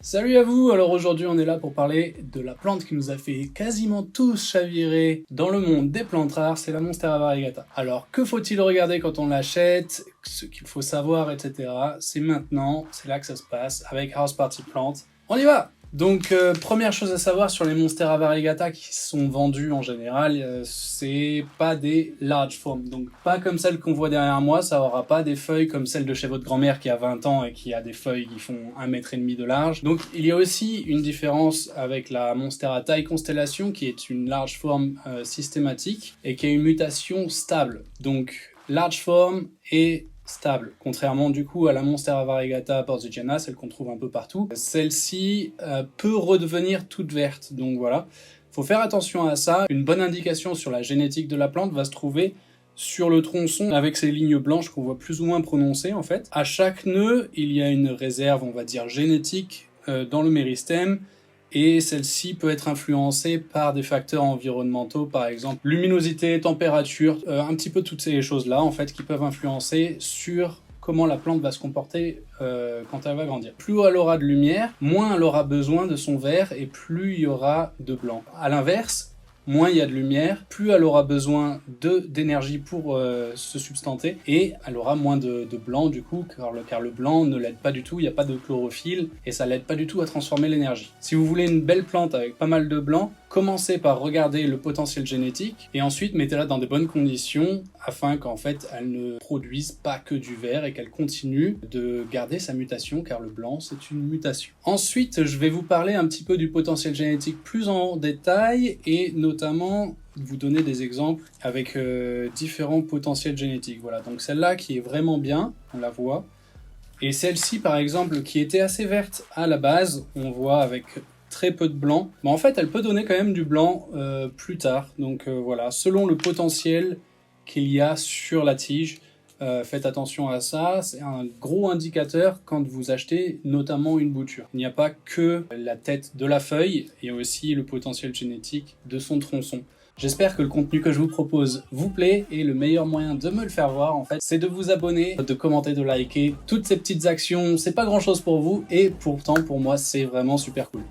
Salut à vous, alors aujourd'hui on est là pour parler de la plante qui nous a fait quasiment tous chavirer dans le monde des plantes rares, c'est la Monstera variegata. Alors que faut-il regarder quand on l'achète, ce qu'il faut savoir, etc. C'est maintenant, c'est là que ça se passe avec House Party Plant. On y va! Donc première chose à savoir sur les Monstera variegata qui sont vendus en général, c'est pas des large forms, donc pas comme celle qu'on voit derrière moi, ça aura pas des feuilles comme celle de chez votre grand-mère qui a 20 ans et qui a des feuilles qui font 1,5 m de large. Donc il y a aussi une différence avec la Monstera taille constellation qui est une large form systématique et qui a une mutation stable. Donc large form et stable, contrairement du coup à la Monstera variegata porzigiana, celle qu'on trouve un peu partout. Celle-ci peut redevenir toute verte, donc voilà. Faut faire attention à ça. Une bonne indication sur la génétique de la plante va se trouver sur le tronçon avec ces lignes blanches qu'on voit plus ou moins prononcées en fait. À chaque nœud, il y a une réserve, on va dire, génétique dans le méristème. Et celle-ci peut être influencée par des facteurs environnementaux, par exemple luminosité, température, un petit peu toutes ces choses-là en fait qui peuvent influencer sur comment la plante va se comporter quand elle va grandir. Plus elle aura de lumière, moins elle aura besoin de son vert et plus il y aura de blanc. À l'inverse, moins il y a de lumière, plus elle aura besoin d'énergie pour se substanter et elle aura moins de blanc du coup, car le blanc ne l'aide pas du tout, il n'y a pas de chlorophylle et ça l'aide pas du tout à transformer l'énergie. Si vous voulez une belle plante avec pas mal de blanc, commencez par regarder le potentiel génétique et ensuite mettez-la dans de bonnes conditions afin qu'en fait elle ne produise pas que du vert et qu'elle continue de garder sa mutation car le blanc c'est une mutation. Ensuite je vais vous parler un petit peu du potentiel génétique plus en détail et notamment vous donner des exemples avec différents potentiels génétiques. Voilà, donc celle-là qui est vraiment bien, on la voit, et celle-ci par exemple qui était assez verte à la base, on voit avec très peu de blanc, mais en fait elle peut donner quand même du blanc plus tard, donc voilà, selon le potentiel qu'il y a sur la tige, faites attention à ça, c'est un gros indicateur quand vous achetez notamment une bouture. Il n'y a pas que la tête de la feuille, il y a aussi le potentiel génétique de son tronçon. J'espère que le contenu que je vous propose vous plaît et le meilleur moyen de me le faire voir en fait c'est de vous abonner, de commenter, de liker. Toutes ces petites actions, c'est pas grand chose pour vous et pourtant pour moi c'est vraiment super cool.